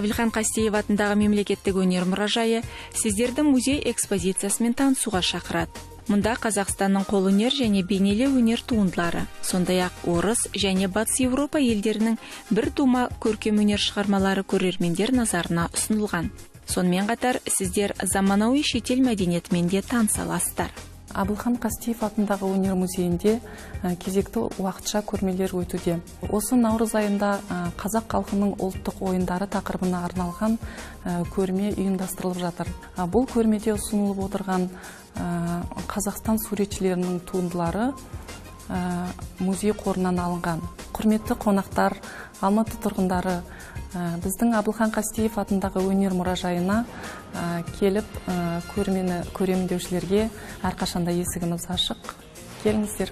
Абылхан Қастеев атындағы мемлекеттік өнер мұражайы сіздерді музей экспозициясымен танысуға шақырады. Мұнда Қазақстанның қолөнер және бейнелеу өнер туындылары, сондай-ақ орыс және батыс Еуропа елдерінің бір тума көркемөнер шығармалары көрермендер назарына ұсынылған. Сонымен қатар сіздер заманауи шетел мәдениетімен де таныса аласыздар. Абылхан Қастеев атындағы өнер музейінде кезекті уақытша көрмелер өтуде. Осы наурыз айында қазақ халқының ұлттық ойындары тақырыбына арналған көрме ұйымдастырылып жатыр. Бұл көрмеде ұсынылып отырған Қазақстан суретшілерінің туындылары музей қорынан алынған. Құрметті қонақтар, Алматы тұрғындары, біздің Абылхан Қастеев атындағы өнер мұражайына келіп көрмені көремін деушілерге әрқашанда есігіміз ашық. Келіңіздер.